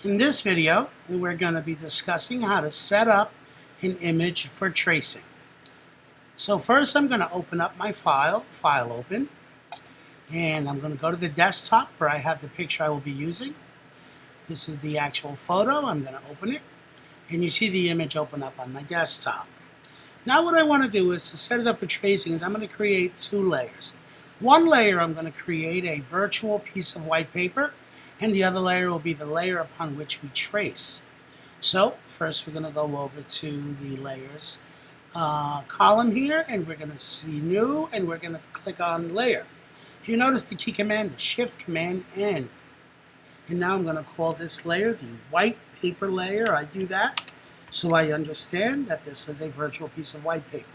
In this video, we're going to be discussing how to set up an image for tracing. So first I'm going to open up my file open, and I'm going to go to the desktop where I have the picture I will be using. This is the actual photo. I'm going to open it, and you see the image open up on my desktop. Now what I want to do is to set it up for tracing is I'm going to create two layers. One layer I'm going to create a virtual piece of white paper, and the other layer will be the layer upon which we trace. So first we're going to go over to the layers column here, and we're going to see new, and we're going to click on layer. You notice the key command is Shift Command N. And now I'm going to call this layer the white paper layer. I do that so I understand that this is a virtual piece of white paper.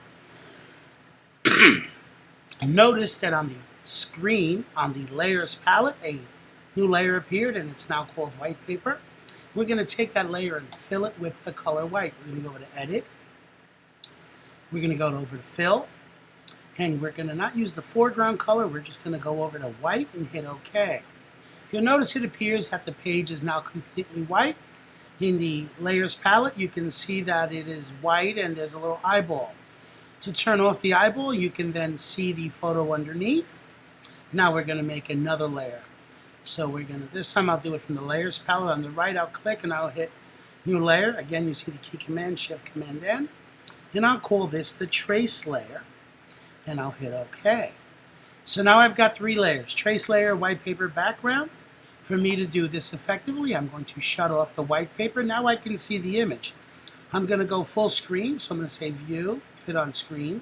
Notice that on the screen, on the layers palette, a new layer appeared, and it's now called white paper. We're going to take that layer and fill it with the color white. We're going to go over to Edit. We're going to go over to Fill. And we're going to not use the foreground color. We're just going to go over to white and hit OK. You'll notice it appears that the page is now completely white. In the layers palette, you can see that it is white and there's a little eyeball. To turn off the eyeball, you can then see the photo underneath. Now we're going to make another layer. So we're going to, this time I'll do it from the layers palette. On the right, I'll click and I'll hit new layer. Again, you see the key command, Shift Command N. And I'll call this the trace layer. And I'll hit OK. So now I've got three layers, trace layer, white paper, background. For me to do this effectively, I'm going to shut off the white paper. Now I can see the image. I'm going to go full screen, so I'm going to say View, Fit on Screen.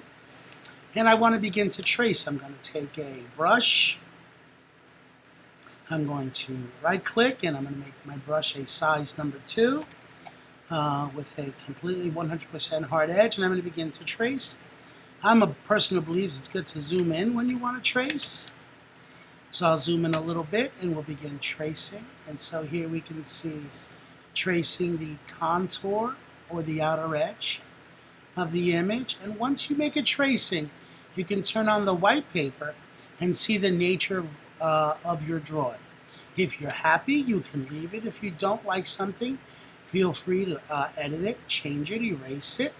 And I want to begin to trace. I'm going to take a brush. I'm going to right-click, and I'm going to make my brush a size number 2 with a completely 100% hard edge, and I'm going to begin to trace. I'm a person who believes it's good to zoom in when you want to trace. So I'll zoom in a little bit, and we'll begin tracing. And so here we can see tracing the contour or the outer edge of the image. And once you make a tracing, you can turn on the white paper and see the nature of your drawing. If you're happy, you can leave it. If you don't like something, feel free to edit it, change it, erase it,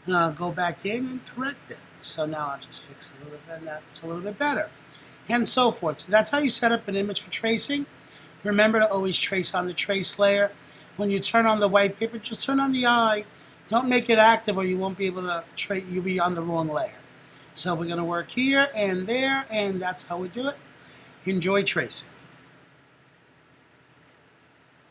go back in and correct it. So now I'll just fix it a little bit, and that's a little bit better. And so forth. So that's how you set up an image for tracing. Remember to always trace on the trace layer. When you turn on the white paper, just turn on the eye. Don't make it active or you won't be able to trace. You'll be on the wrong layer. So we're going to work here and there, and that's how we do it. Enjoy tracing.